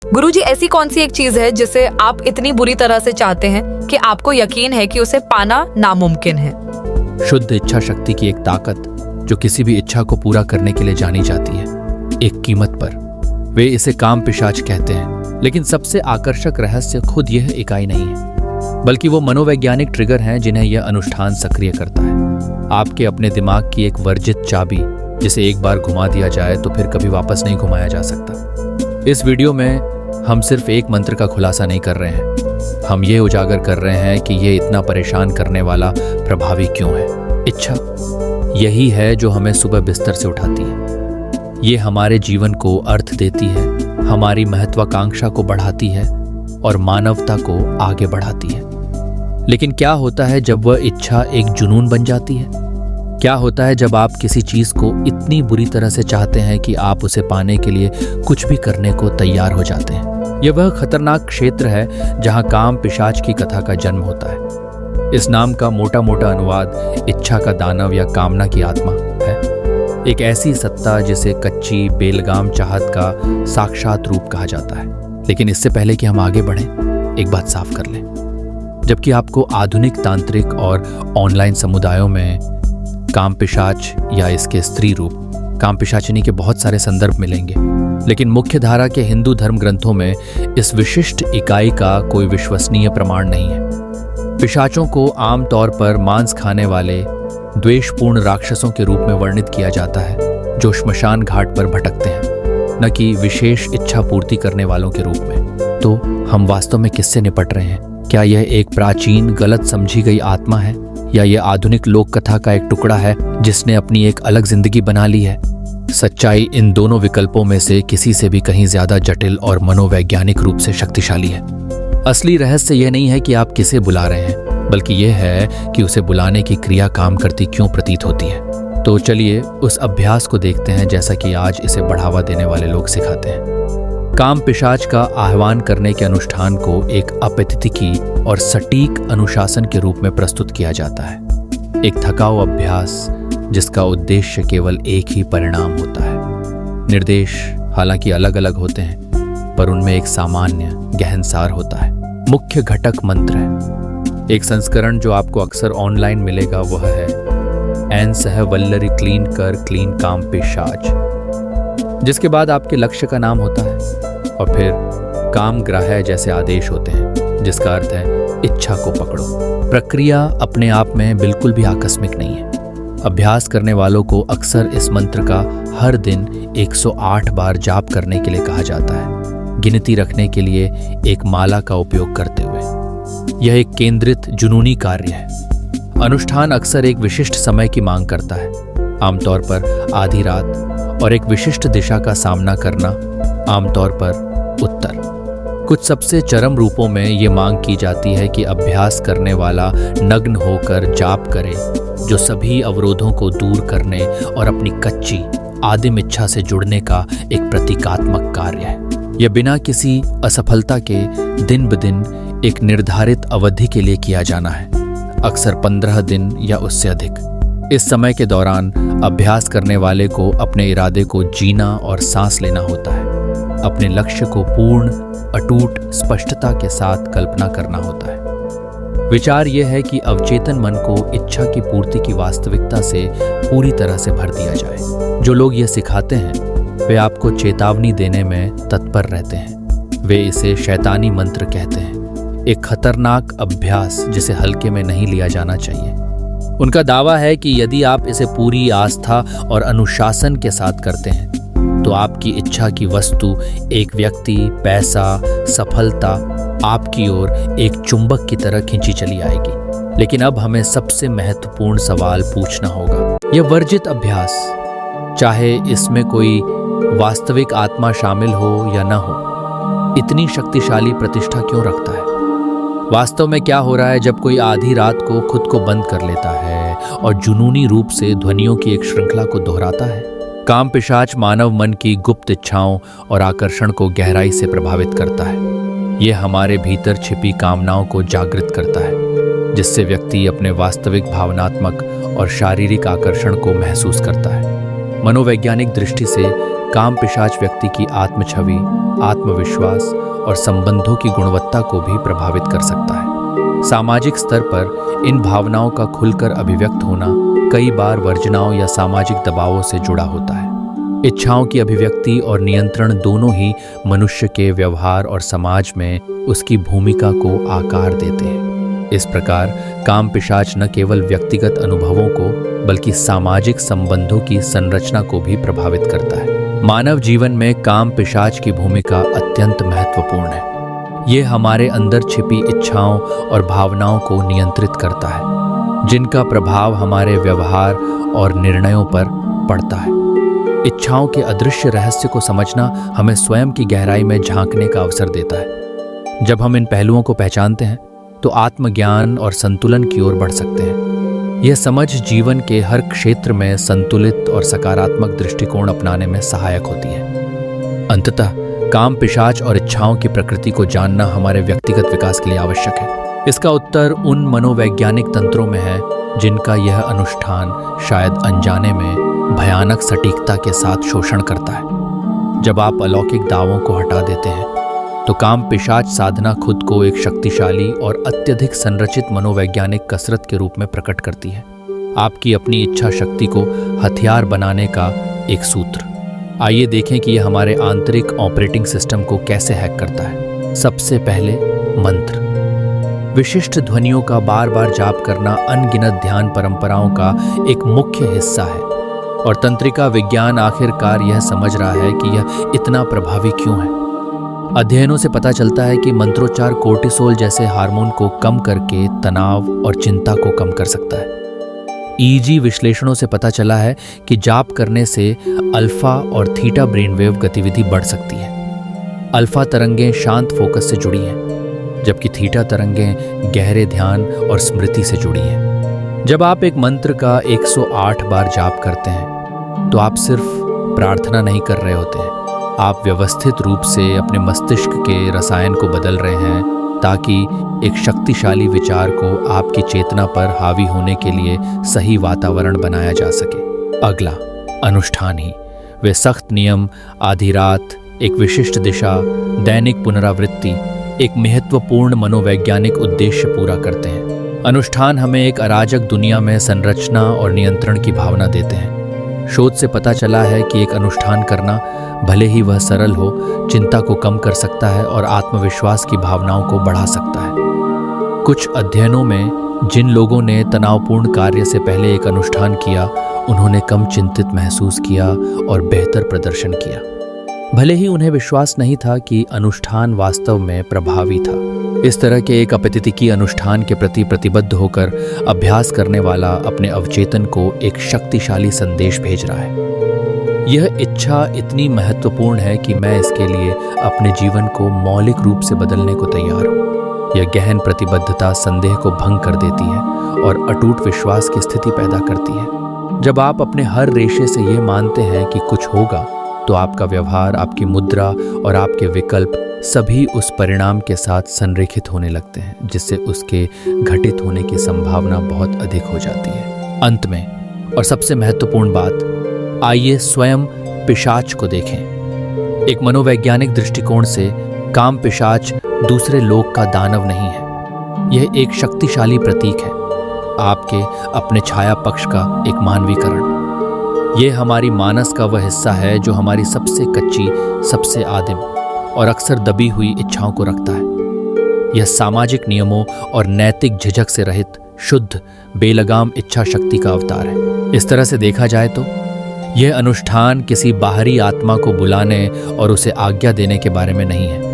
गुरुजी, ऐसी कौन सी एक चीज है जिसे आप इतनी बुरी तरह से चाहते हैं कि आपको यकीन है कि उसे पाना नामुमकिन है? शुद्ध इच्छा शक्ति की एक ताकत जो किसी भी इच्छा को पूरा करने के लिए जानी जाती है, एक कीमत पर। वे इसे काम पिशाच कहते हैं, लेकिन सबसे आकर्षक रहस्य खुद यह इकाई नहीं है, बल्कि वो मनोवैज्ञानिक ट्रिगर हैं जिन्हें यह अनुष्ठान सक्रिय करता है। आपके अपने दिमाग की एक वर्जित चाबी जिसे एक बार घुमा दिया जाए तो फिर कभी वापस नहीं घुमाया जा सकता। इस वीडियो में हम सिर्फ एक मंत्र का खुलासा नहीं कर रहे हैं, हम ये उजागर कर रहे हैं कि ये इतना परेशान करने वाला प्रभावी क्यों है। इच्छा यही है जो हमें सुबह बिस्तर से उठाती है। ये हमारे जीवन को अर्थ देती है, हमारी महत्वाकांक्षा को बढ़ाती है और मानवता को आगे बढ़ाती है। लेकिन क्या होता है जब वह इच्छा एक जुनून बन जाती है? क्या होता है जब आप किसी चीज को इतनी बुरी तरह से चाहते हैं कि आप उसे पाने के लिए कुछ भी करने को तैयार हो जाते हैं? यह वह खतरनाक क्षेत्र है जहां काम पिशाच की कथा का जन्म होता है। इस नाम का मोटा मोटा अनुवाद इच्छा का दानव या कामना की आत्मा है। एक ऐसी सत्ता जिसे कच्ची बेलगाम चाहत का साक्षात रूप कहा जाता है। लेकिन इससे पहले कि हम आगे बढ़ें, एक बात साफ कर लें। जबकि आपको आधुनिक तांत्रिक और ऑनलाइन समुदायों में काम पिशाच या इसके स्त्री रूप काम पिशाचिनी के बहुत सारे संदर्भ मिलेंगे, लेकिन मुख्य धारा के हिंदू धर्म ग्रंथों में इस विशिष्ट इकाई का कोई विश्वसनीय प्रमाण नहीं है। पिशाचों को आमतौर पर मांस खाने वाले द्वेषपूर्ण राक्षसों के रूप में वर्णित किया जाता है जो श्मशान घाट पर भटकते हैं, न कि विशेष इच्छा पूर्ति करने वालों के रूप में। तो हम वास्तव में किससे निपट रहे हैं? क्या यह एक प्राचीन गलत समझी गई आत्मा है, या यह आधुनिक लोक कथा का एक टुकड़ा है जिसने अपनी एक अलग जिंदगी बना ली है? सच्चाई इन दोनों विकल्पों में से किसी से भी कहीं ज्यादा जटिल और मनोवैज्ञानिक रूप से शक्तिशाली है। असली रहस्य यह नहीं है कि आप किसे बुला रहे हैं, बल्कि यह है कि उसे बुलाने की क्रिया काम करती क्यों प्रतीत होती है। तो चलिए उस अभ्यास को देखते हैं जैसा कि आज इसे बढ़ावा देने वाले लोग सिखाते हैं। काम पिशाच का आह्वान करने के अनुष्ठान को एक अपैथिकी और सटीक अनुशासन के रूप में प्रस्तुत किया जाता है। एक थकाऊ अभ्यास जिसका उद्देश्य केवल एक ही परिणाम होता है। निर्देश हालांकि अलग अलग होते हैं, पर उनमें एक सामान्य गहन सार होता है। मुख्य घटक मंत्र है। एक संस्करण जो आपको अक्सर ऑनलाइन मिलेगा वह है एन सह वल्लरी क्लीन कर क्लीन काम पिशाच, जिसके बाद आपके लक्ष्य का नाम होता है और फिर काम ग्राह्य जैसे आदेश होते हैं जिसका अर्थ है इच्छा को पकड़ो। प्रक्रिया अपने आप में बिल्कुल भी आकस्मिक नहीं है। अभ्यास करने वालों को अक्सर इस मंत्र का हर दिन 108 बार जाप करने के लिए कहा जाता है, गिनती रखने के लिए एक माला का उपयोग करते हुए। यह एक केंद्रित जुनूनी कार्य है। अनुष्ठान अक्सर एक विशिष्ट समय की मांग करता है, आमतौर पर आधी रात, और एक विशिष्ट दिशा का सामना करना, आमतौर पर उत्तर। कुछ सबसे चरम रूपों में ये मांग की जाती है कि अभ्यास करने वाला नग्न होकर जाप करे, जो सभी अवरोधों को दूर करने और अपनी कच्ची आदिम इच्छा से जुड़ने का एक प्रतीकात्मक कार्य है। यह बिना किसी असफलता के दिन ब दिन एक निर्धारित अवधि के लिए किया जाना है, अक्सर 15 दिन या उससे अधिक। इस समय के दौरान अभ्यास करने वाले को अपने इरादे को जीना और सांस लेना होता है। अपने लक्ष्य को पूर्ण अटूट स्पष्टता के साथ कल्पना करना होता है। विचार यह है कि अवचेतन मन को इच्छा की पूर्ति की वास्तविकता से पूरी तरह से भर दिया जाए। जो लोग यह सिखाते हैं वे आपको चेतावनी देने में तत्पर रहते हैं। वे इसे शैतानी मंत्र कहते हैं, एक खतरनाक अभ्यास जिसे हल्के में नहीं लिया जाना चाहिए। उनका दावा है कि यदि आप इसे पूरी आस्था और अनुशासन के साथ करते हैं तो आपकी इच्छा की वस्तु, एक व्यक्ति, पैसा, सफलता आपकी ओर एक चुंबक की तरह खींची चली आएगी। लेकिन अब हमें सबसे महत्वपूर्ण सवाल पूछना होगा। यह वर्जित अभ्यास, चाहे इसमें कोई वास्तविक आत्मा शामिल हो या न हो, इतनी शक्तिशाली प्रतिष्ठा क्यों रखता है? वास्तव में क्या हो रहा है जब कोई आधी रात को खुद को बंद कर लेता है और जुनूनी रूप से ध्वनियों की एक श्रृंखला को दोहराता है? काम पिशाच मानव मन की गुप्त इच्छाओं और आकर्षण को गहराई से प्रभावित करता है। यह हमारे भीतर छिपी कामनाओं को जागृत करता है, जिससे व्यक्ति अपने वास्तविक भावनात्मक और शारीरिक आकर्षण को महसूस करता है। मनोवैज्ञानिक दृष्टि से काम पिशाच व्यक्ति की आत्म छवि, आत्मविश्वास और संबंधों की गुणवत्ता को भी प्रभावित कर सकता है। सामाजिक स्तर पर इन भावनाओं का खुलकर अभिव्यक्त होना कई बार वर्जनाओं या सामाजिक दबावों से जुड़ा होता है। इच्छाओं की अभिव्यक्ति और नियंत्रण दोनों ही मनुष्य के व्यवहार और समाज में उसकी भूमिका को आकार देते हैं। इस प्रकार काम पिशाच न केवल व्यक्तिगत अनुभवों को बल्कि सामाजिक संबंधों की संरचना को भी प्रभावित करता है। मानव जीवन में काम पिशाच की भूमिका अत्यंत महत्वपूर्ण है। ये हमारे अंदर छिपी इच्छाओं और भावनाओं को नियंत्रित करता है, जिनका प्रभाव हमारे व्यवहार और निर्णयों पर पड़ता है। इच्छाओं के अदृश्य रहस्य को समझना हमें स्वयं की गहराई में झांकने का अवसर देता है। जब हम इन पहलुओं को पहचानते हैं तो आत्मज्ञान और संतुलन की ओर बढ़ सकते हैं। यह समझ जीवन के हर क्षेत्र में संतुलित और सकारात्मक दृष्टिकोण अपनाने में सहायक होती है। अंततः काम पिशाच और इच्छाओं की प्रकृति को जानना हमारे व्यक्तिगत विकास के लिए आवश्यक है। इसका उत्तर उन मनोवैज्ञानिक तंत्रों में है जिनका यह अनुष्ठान शायद अनजाने में भयानक सटीकता के साथ शोषण करता है। जब आप अलौकिक दावों को हटा देते हैं तो काम पिशाच साधना खुद को एक शक्तिशाली और अत्यधिक संरचित मनोवैज्ञानिक कसरत के रूप में प्रकट करती है, आपकी अपनी इच्छा शक्ति को हथियार बनाने का एक सूत्र। आइए देखें कि यह हमारे आंतरिक ऑपरेटिंग सिस्टम को कैसे हैक करता है। सबसे पहले मंत्र। विशिष्ट ध्वनियों का बार बार जाप करना अनगिनत ध्यान परंपराओं का एक मुख्य हिस्सा है और तंत्रिका विज्ञान आखिरकार यह समझ रहा है कि यह इतना प्रभावी क्यों है। अध्ययनों से पता चलता है कि मंत्रोच्चार कोर्टिसोल जैसे हार्मोन को कम करके तनाव और चिंता को कम कर सकता है। ईईजी विश्लेषणों से पता चला है कि जाप करने से अल्फा और थीटा ब्रेनवेव गतिविधि बढ़ सकती है। अल्फा तरंगें शांत फोकस से जुड़ी हैं, जबकि थीटा तरंगें गहरे ध्यान और स्मृति से जुड़ी हैं। जब आप एक मंत्र का 108 बार जाप करते हैं तो आप सिर्फ प्रार्थना नहीं कर रहे होते हैं, आप व्यवस्थित रूप से अपने मस्तिष्क के रसायन को बदल रहे हैं ताकि एक शक्तिशाली विचार को आपकी चेतना पर हावी होने के लिए सही वातावरण बनाया जा सके। अगला अनुष्ठान ही। वे सख्त नियम, आधी रात, एक विशिष्ट दिशा, दैनिक पुनरावृत्ति एक महत्वपूर्ण मनोवैज्ञानिक उद्देश्य पूरा करते हैं। अनुष्ठान हमें एक अराजक दुनिया में संरचना और नियंत्रण की भावना देते हैं। शोध से पता चला है कि एक अनुष्ठान करना, भले ही वह सरल हो, चिंता को कम कर सकता है और आत्मविश्वास की भावनाओं को बढ़ा सकता है। कुछ अध्ययनों में जिन लोगों ने तनावपूर्ण कार्य से पहले एक अनुष्ठान किया, उन्होंने कम चिंतित महसूस किया और बेहतर प्रदर्शन किया, भले ही उन्हें विश्वास नहीं था कि अनुष्ठान वास्तव में प्रभावी था। इस तरह के एक अपैतिकी अनुष्ठान के प्रति प्रतिबद्ध होकर अभ्यास करने वाला अपने अवचेतन को एक शक्तिशाली संदेश भेज रहा है। यह इच्छा इतनी महत्वपूर्ण है कि मैं इसके लिए अपने जीवन को मौलिक रूप से बदलने को तैयार हूँ। यह गहन प्रतिबद्धता संदेह को भंग कर देती है और अटूट विश्वास की स्थिति पैदा करती है। जब आप अपने हर रेशे से ये मानते हैं कि कुछ होगा, तो आपका व्यवहार, आपकी मुद्रा और आपके विकल्प सभी उस परिणाम के साथ संरेखित होने लगते हैं, जिससे उसके घटित होने की संभावना बहुत अधिक हो जाती है। अंत में और सबसे महत्वपूर्ण बात, आइए स्वयं पिशाच को देखें। एक मनोवैज्ञानिक दृष्टिकोण से काम पिशाच दूसरे लोग का दानव नहीं है। यह एक शक्तिशाली प्रतीक है, आपके अपने छाया पक्ष का एक मानवीकरण। यह हमारी मानस का वह हिस्सा है जो हमारी सबसे कच्ची, सबसे आदिम और अक्सर दबी हुई इच्छाओं को रखता है। यह सामाजिक नियमों और नैतिक झिझक से रहित, शुद्ध, बेलगाम इच्छा शक्ति का अवतार है। इस तरह से देखा जाए तो यह अनुष्ठान किसी बाहरी आत्मा को बुलाने और उसे आज्ञा देने के बारे में नहीं है।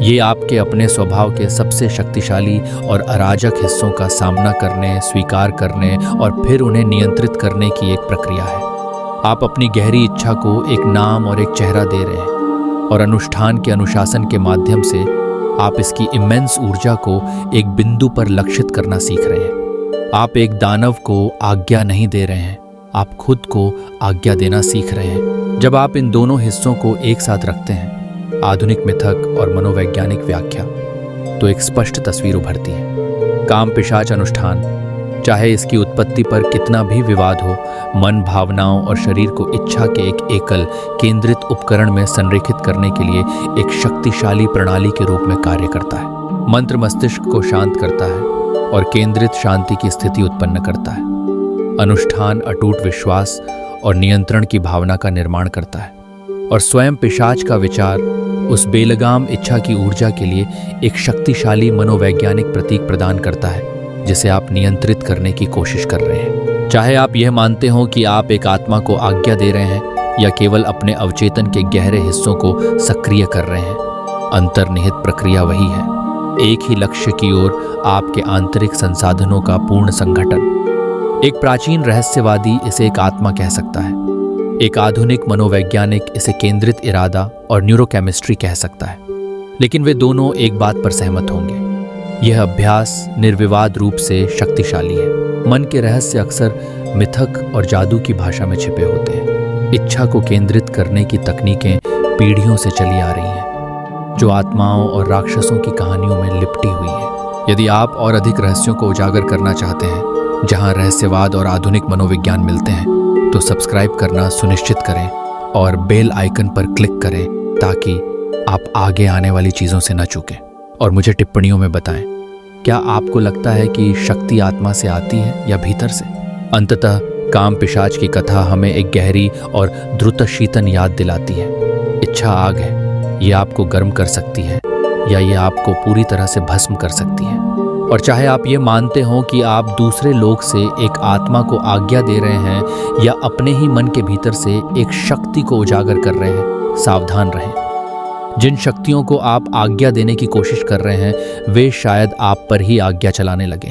ये आपके अपने स्वभाव के सबसे शक्तिशाली और अराजक हिस्सों का सामना करने, स्वीकार करने और फिर उन्हें नियंत्रित करने की एक प्रक्रिया है। आप अपनी गहरी इच्छा को एक नाम और एक चेहरा दे रहे हैं और अनुष्ठान के अनुशासन के माध्यम से आप इसकी इमेंस ऊर्जा को एक बिंदु पर लक्षित करना सीख रहे हैं। आप एक दानव को आज्ञा नहीं दे रहे हैं, आप खुद को आज्ञा देना सीख रहे हैं। जब आप इन दोनों हिस्सों को एक साथ रखते हैं, आधुनिक मिथक और मनोवैज्ञानिक व्याख्या, तो एक स्पष्ट तस्वीर उभरती है। काम पिशाच अनुष्ठान चाहे इसकी उत्पत्ति पर कितना भी विवाद हो, मन, भावनाओं और शरीर को इच्छा के एक एकल केंद्रित उपकरण में संरेखित करने के लिए एक शक्तिशाली प्रणाली के रूप में कार्य करता है। मंत्र मस्तिष्क को शांत करता है और केंद्रित शांति की स्थिति उत्पन्न करता है। अनुष्ठान अटूट विश्वास और नियंत्रण की भावना का निर्माण करता है और स्वयं पिशाच का विचार उस बेलगाम इच्छा की ऊर्जा के लिए एक शक्तिशाली मनोवैज्ञानिक प्रतीक प्रदान करता है जिसे आप नियंत्रित करने की कोशिश कर रहे हैं। चाहे आप यह मानते हो कि आप एक आत्मा को आज्ञा दे रहे हैं या केवल अपने अवचेतन के गहरे हिस्सों को सक्रिय कर रहे हैं, अंतर्निहित प्रक्रिया वही है, एक ही लक्ष्य की ओर आपके आंतरिक संसाधनों का पूर्ण संगठन। एक प्राचीन रहस्यवादी इसे एक आत्मा कह सकता है, एक आधुनिक मनोवैज्ञानिक इसे केंद्रित इरादा और न्यूरोकेमिस्ट्री कह सकता है, लेकिन वे दोनों एक बात पर सहमत होंगे, यह अभ्यास निर्विवाद रूप से शक्तिशाली है। मन के रहस्य अक्सर मिथक और जादू की भाषा में छिपे होते हैं। इच्छा को केंद्रित करने की तकनीकें पीढ़ियों से चली आ रही हैं, जो आत्माओं और राक्षसों की कहानियों में लिपटी हुई है। यदि आप और अधिक रहस्यों को उजागर करना चाहते हैं, जहां रहस्यवाद और आधुनिक मनोविज्ञान मिलते हैं, तो सब्सक्राइब करना सुनिश्चित करें और बेल आइकन पर क्लिक करें ताकि आप आगे आने वाली चीज़ों से न चूकें। और मुझे टिप्पणियों में बताएं, क्या आपको लगता है कि शक्ति आत्मा से आती है या भीतर से? अंततः काम पिशाच की कथा हमें एक गहरी और द्रुत शीतन याद दिलाती है। इच्छा आग है, ये आपको गर्म कर सकती है या ये आपको पूरी तरह से भस्म कर सकती है। और चाहे आप ये मानते हो कि आप दूसरे लोक से एक आत्मा को आज्ञा दे रहे हैं या अपने ही मन के भीतर से एक शक्ति को उजागर कर रहे हैं, सावधान रहें। जिन शक्तियों को आप आज्ञा देने की कोशिश कर रहे हैं, वे शायद आप पर ही आज्ञा चलाने लगे।